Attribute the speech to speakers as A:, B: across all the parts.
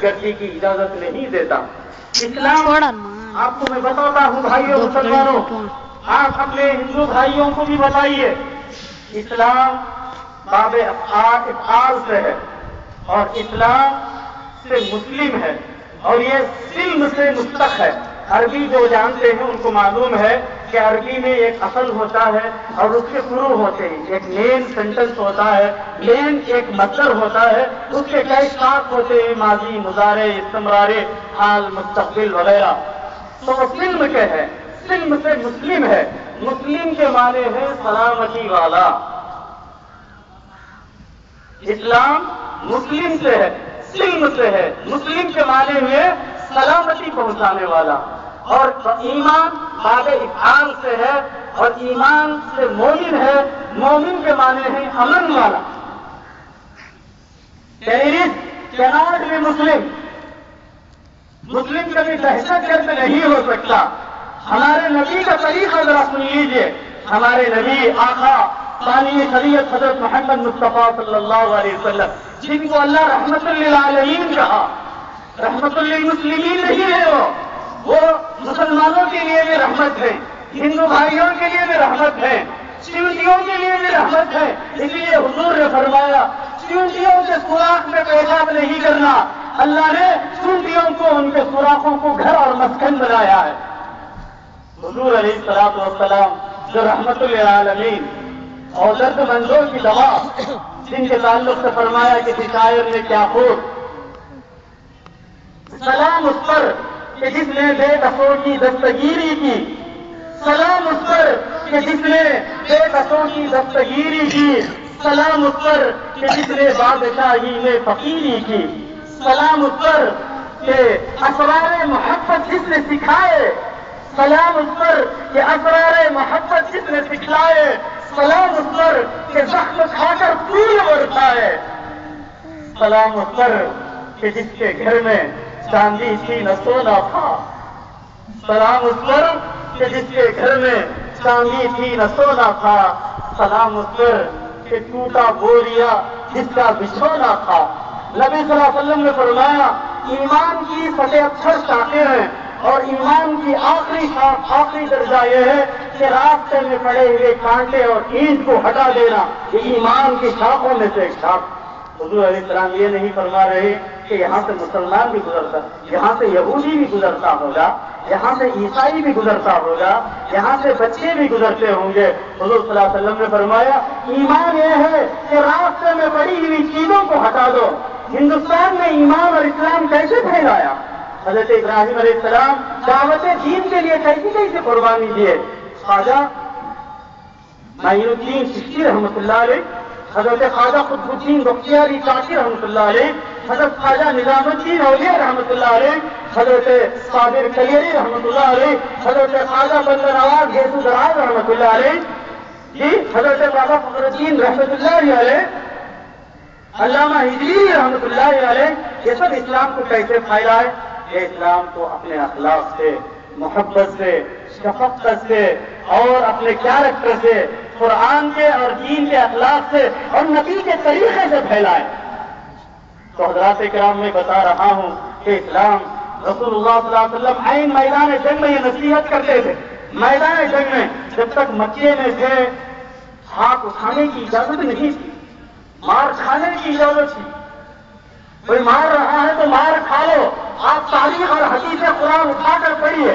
A: گردی کی اجازت نہیں دیتا۔ اسلام آپ کو میں بتاتا ہوں بھائیوں مسلمانوں، آپ اپنے ہندو بھائیوں کو بھی بتائیے، اسلام باب افعال سے ہے اور اسلام سے مسلم ہے، اور یہ سلم سے مشتق ہے۔ عربی جو جانتے ہیں ان کو معلوم ہے کہ عربی میں ایک اصل ہوتا ہے اور اس کے فروع ہوتے ہیں۔ ایک مین سینٹنس ہوتا ہے، مین ایک مصدر ہوتا ہے، اس کے کئی شاخ ہوتے ہیں، ماضی، مضارع، استمرار، حال، مستقبل وغیرہ۔ تو وہ سلم کے ہے، سلم سے مسلم ہے۔ مسلم کے معنی ہے سلامتی والا۔ اسلام مسلم سے ہے، سلم سے ہے، مسلم کے معنی میں سلامتی پہنچانے والا، اور ایمان باب افعال سے ہے، اور ایمان سے مومن ہے، مومن کے معنی ہے امن والا۔ ٹیررسٹ کیناٹ بی مسلم، مسلم کبھی دہشت گرد نہیں ہو سکتا۔ ہمارے نبی کا طریقہ ذرا سن لیجئے، ہمارے نبی آقا ثانی شریعت حضرت محمد مصطفیٰ صلی اللہ علیہ وسلم، جن کو اللہ رحمت للعالمین کہا، رحمت للمسلمین نہیں ہے، وہ مسلمانوں کے لیے بھی رحمت ہے، ہندو بھائیوں کے لیے بھی رحمت ہے، چیونٹیوں کے لیے بھی رحمت ہے۔ اس لیے حضور نے فرمایا چیونٹیوں کے سوراخ میں پیشاب نہیں کرنا، اللہ نے چیونٹیوں کو ان کے سوراخوں کو گھر اور مسکن بنایا ہے۔ حضور علیہ الصلوۃ والسلام جو رحمت للعالمین اور درد مندوں کی دوا، جن کے تعلق سے فرمایا کسی شاعر نے کیا خوب، سلام اس پر کہ جس نے بے کسوں کی دستگیری کی، سلام اس پر کہ جس نے بے کسوں کی دستگیری کی، سلام اس پر کہ جس نے بادشاہی میں فقیری کی، سلام اس پر کہ اسرار محبت جس نے سکھائے، سلام اس پر کہ اسرار محبت جس نے سکھلائے، سلام اس پر کہ زخم کھا کر پھول برسائے، سلام اس پر کہ جس کے گھر میں چاندی تھی نہ سونا تھا، سلام اس پر کہ جس کے گھر میں چاندی تھی نہ سونا تھا، سلام اس پر کہ ٹوٹا بوریا جس کا بچھونا تھا۔ نبی صلی اللہ علیہ وسلم نے فرمایا ایمان کی 78 شاخیں ہیں، اور ایمان کی آخری شاخ، آخری درجہ یہ ہے کہ راستے میں پڑے ہوئے کانٹے اور اینٹ کو ہٹا دینا، یہ ایمان کی شاخوں میں سے ایک شاخ۔ حضور علیہ السلام یہ نہیں فرما رہے کہ یہاں سے مسلمان بھی گزرتا، یہاں سے یہودی بھی گزرتا ہوگا، یہاں سے عیسائی بھی گزرتا ہوگا، یہاں سے بچے بھی گزرتے ہوں گے۔ حضور صلی اللہ علیہ وسلم نے فرمایا ایمان یہ ہے کہ راستے میں پڑی ہوئی چیزوں کو ہٹا دو۔ ہندوستان میں ایمان اور اسلام کیسے پھیلایا؟ حضرت ابراہیم علیہ السلام دعوت دین کے لیے کیسی کیسی قربانی دیے۔ خواجہ معین الدین چشتی رحمۃ اللہ علیہ، حضرت خواجہ قطب الدین بختیاری کاشی رحمۃ اللہ علیہ، حضرت خواجہ نظام الدین اولیاء رحمۃ اللہ علیہ، حضرت صابر کلیری رحمۃ اللہ علیہ، حضرت خواجہ بندر نواز گیسو دراز رحمۃ اللہ علیہ، جی حضرت بابا فخر الدین رحمۃ اللہ علیہ، علامہ ہجری رحمۃ اللہ علیہ، یہ سب اسلام کو کیسے پھیلائے؟ یہ اسلام کو اپنے اخلاق سے، محبت سے، شفقت سے اور اپنے کیریکٹر سے، قرآن کے اور دین کے اخلاق سے اور نبی کے طریقے سے پھیلائے۔ تو حضرات کرام میں بتا رہا ہوں کہ اسلام رسول اللہ صلی اللہ علیہ وسلم عین میدان جنگ میں یہ نصیحت کرتے تھے۔ میدان جنگ میں جب تک مکے میں تھے ہاتھ اٹھانے کی اجازت نہیں تھی، مار کھانے کی اجازت تھی۔ کوئی مار رہا ہے تو مار کھا لو، آپ تاریخ اور حدیث قرآن اٹھا کر پڑھیے۔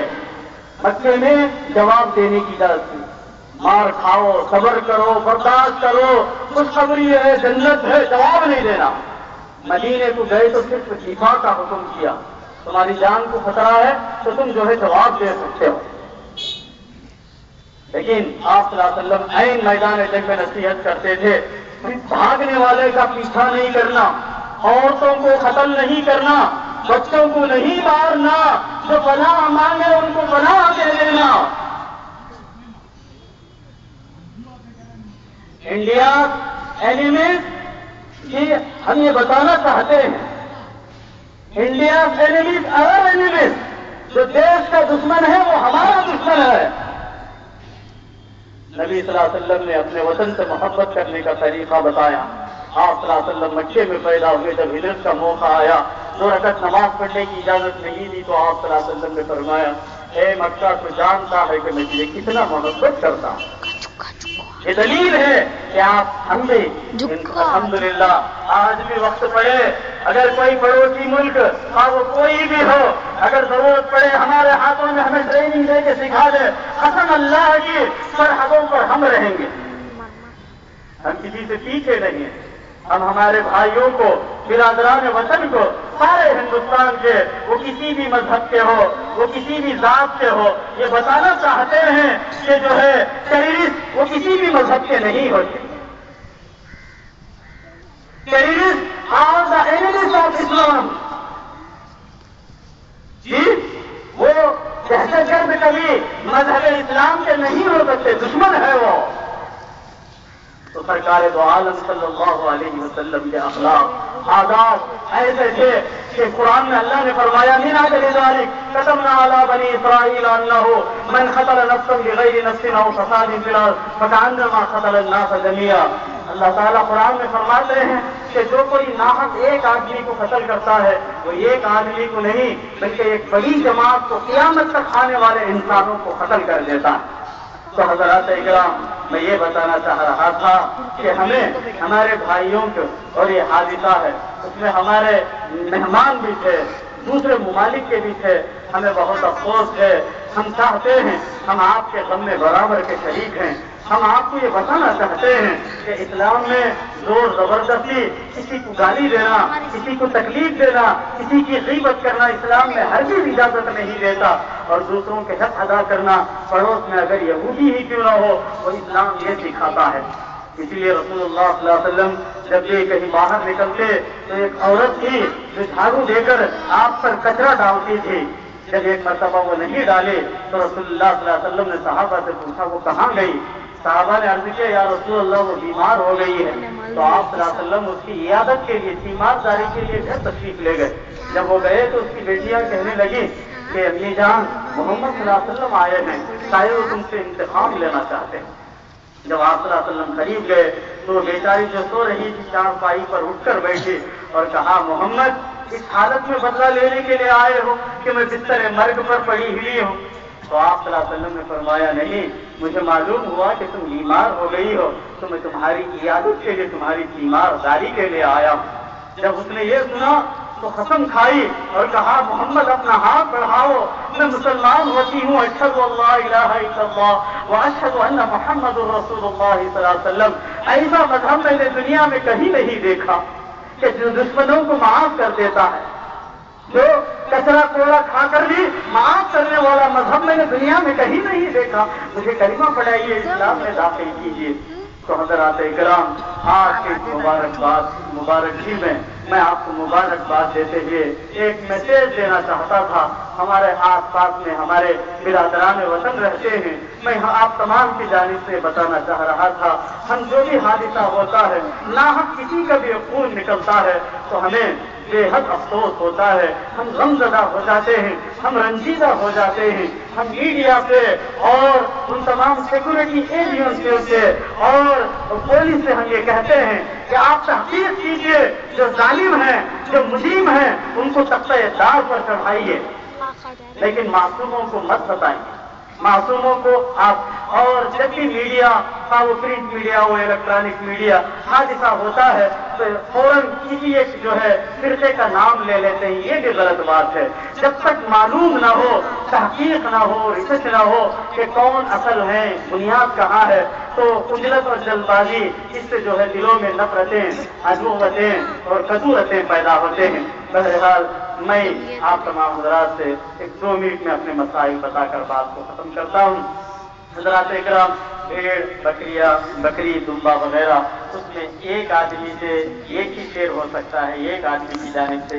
A: مکے میں جواب دینے کی اجازت تھی، مار کھاؤ، صبر کرو، برداشت کرو، خوشخبری ہے، جنت ہے، جواب نہیں دینا۔ مدینے کو گئے تو صرف دفاع کا حکم کیا، تمہاری جان کو خطرہ ہے تو تم جو ہے جواب دے سکتے ہو۔ لیکن آپ صلی اللہ علیہ وسلم عین میدان جنگ میں نصیحت کرتے تھے، بھاگنے والے کا پیچھا نہیں کرنا، عورتوں کو قتل نہیں کرنا، بچوں کو نہیں مارنا، جو پناہ مانگے ان کو پناہ دے دینا۔ انڈیا اینیمیز، یہ ہم یہ بتانا چاہتے ہیں، انڈیا اینیمیز اور اینیمیز، جو دیش کا دشمن ہے وہ ہمارا دشمن ہے۔ نبی صلی اللہ علیہ وسلم نے اپنے وطن سے محبت کرنے کا طریقہ بتایا۔ آپ صلی اللہ علیہ وسلم مکے میں پیدا ہوئے، جب ہجرت کا موقع آیا 2 رکعت نماز پڑھنے کی اجازت نہیں دی تو آپ صلی اللہ علیہ وسلم نے فرمایا اے مکہ تو جانتا ہے کہ میں تجھے کتنا محبت کرتا ہوں. یہ دلیل ہے کہ آپ ہم بھی الحمدللہ آج بھی وقت پڑے اگر کوئی پڑوسی ملک اور وہ کوئی بھی ہو اگر ضرورت پڑے ہمارے ہاتھوں میں ہمیں ٹریننگ دے کے سکھا دے قسم اللہ کی سرحدوں پر ہم رہیں گے. ہم کسی سے پیچھے نہیں ہیں. ہم ہمارے بھائیوں کو برادران وطن کو سارے ہندوستان کے وہ کسی بھی مذہب کے ہو وہ کسی بھی ذات کے ہو یہ بتانا چاہتے ہیں کہ جو ہے ٹیررسٹ وہ کسی بھی مذہب کے نہیں ہوتے. Terrorists are the enemies of Islam. جی وہ دہشت گرد کبھی مذہب اسلام کے نہیں ہو سکتے دشمن ہے وہ. تو سرکار دو عالم صلی اللہ علیہ وسلم کے اخلاق آداب ایسے تھے کہ قرآن میں اللہ نے فرمایا من اجل ذلک كتبنا على بني اسرائيل انه من قتل نفسا بغير نفس او فساد في الارض فكأنما قتل الناس جميعا. اللہ تعالیٰ قرآن میں فرماتے ہیں کہ جو کوئی ناحق ایک آدمی کو قتل کرتا ہے وہ ایک آدمی کو نہیں بلکہ ایک بڑی جماعت کو قیامت تک آنے والے انسانوں کو قتل کر دیتا ہے. تو حضرات اکرام میں یہ بتانا چاہ رہا تھا کہ ہمیں ہمارے بھائیوں کو اور یہ حادثہ ہے اس میں ہمارے مہمان بھی تھے دوسرے ممالک کے بھی تھے ہمیں بہت افسوس ہے. ہم چاہتے ہیں ہم آپ کے غم میں برابر کے شریک ہیں. ہم آپ کو یہ بتانا چاہتے ہیں کہ اسلام میں زور زبردستی کسی کو گالی دینا کسی کو تکلیف دینا کسی کی غیبت کرنا اسلام میں ہرگز اجازت نہیں دیتا. اور دوسروں کے حق ادا کرنا پڑوس میں اگر یہودی ہی کیوں نہ ہو وہ اسلام یہ سکھاتا ہے. اسی لیے رسول اللہ صلی اللہ علیہ وسلم جب یہ کہیں باہر نکلتے تو ایک عورت تھی جو جھاڑو دے کر آپ پر کچرا ڈالتی تھی. جب ایک مرتبہ وہ نہیں ڈالے تو رسول اللہ صلی اللہ علیہ وسلم نے صحابہ سے پوچھا وہ کہاں گئی. صحابہ نے عرض کیا یا رسول اللہ وہ بیمار ہو گئی ہے. تو آپ صلی اللہ علیہ وسلم اس کی عیادت کے لیے تیمارداری کے لیے گھر تشریف لے گئے. جب وہ گئے تو اس کی بیٹیاں کہنے لگی کہ امی جان محمد صلی اللہ علیہ وسلم آئے ہیں شاید وہ تم سے انتقام لینا چاہتے ہیں. جب آپ صلی اللہ علیہ وسلم قریب گئے تو بیچاری جو سو رہی تھی چارپائی پر اٹھ کر بیٹھی اور کہا محمد اس حالت میں بدلہ لینے کے لیے آئے ہو کہ میں بستر مرگ پر پڑی ہوئی ہوں. تو آپ صلی اللہ علیہ وسلم نے فرمایا نہیں مجھے معلوم ہوا کہ تم بیمار ہو گئی ہو تو میں تمہاری عیادت کے لیے تمہاری تیمارداری کے لیے آیا ہوں. جب اس نے یہ سنا تو قسم کھائی اور کہا محمد اپنا ہاتھ بڑھاؤ میں مسلمان ہوتی ہوں اشہد اللہ الہ الا اللہ واشہد ان محمد رسول اللہ صلی اللہ علیہ وسلم. ایسا مذہب میں نے دنیا میں کہیں نہیں دیکھا کہ جو دشمنوں کو معاف کر دیتا ہے جو کچرا کوڑا کھا کر بھی معاف کرنے والا مذہب میں نے دنیا میں کہیں نہیں دیکھا. مجھے کلمہ پڑھائیے اسلام میں داخل کیجیے. تو حضرات اکرام آج کے مبارکی میں آپ کو مبارکباد دیتے ہوئے ایک میسج دینا چاہتا تھا. ہمارے آس پاس میں ہمارے برادران وطن رہتے ہیں میں آپ تمام کی جانب سے بتانا چاہ رہا تھا ہم جو بھی حادثہ ہوتا ہے ناحق کسی کا بھی خون نکلتا ہے تو ہمیں بے حد افسوس ہوتا ہے. ہم غمزدہ ہو جاتے ہیں ہم رنجیدہ ہو جاتے ہیں. ہم میڈیا سے اور ان تمام سیکورٹی ایجنسیوں سے اور پولیس سے ہم یہ کہتے ہیں کہ آپ تحقیق کیجیے جو ظالم ہیں جو مجرم ہیں ان کو تختہ دار پر چڑھائیے لیکن معصوموں کو مت ستائیے. معصوموں کو آپ اور جب بھی میڈیا وہ پرنٹ میڈیا ہو الیکٹرانک میڈیا حادثہ ہوتا ہے تو فوراً کسی ایک جو ہے فرقے کا نام لے لیتے ہیں. یہ بھی غلط بات ہے. جب تک معلوم نہ ہو تحقیق نہ ہو ریسرچ نہ ہو کہ کون اصل ہے بنیاد کہاں ہے تو عجلت اور جلد بازی اس سے جو ہے دلوں میں نفرتیں عدوتیں اور کدورتیں پیدا ہوتے ہیں. بہرحال میں آپ تمام حضرات سے 1-2 منٹ میں اپنے مسائل بتا کر بات کو ختم کرتا ہوں. حضرات اکرام بھیڑ بکری دمبا وغیرہ اس میں ایک آدمی سے ایک ہی شیر ہو سکتا ہے ایک آدمی کی جانب سے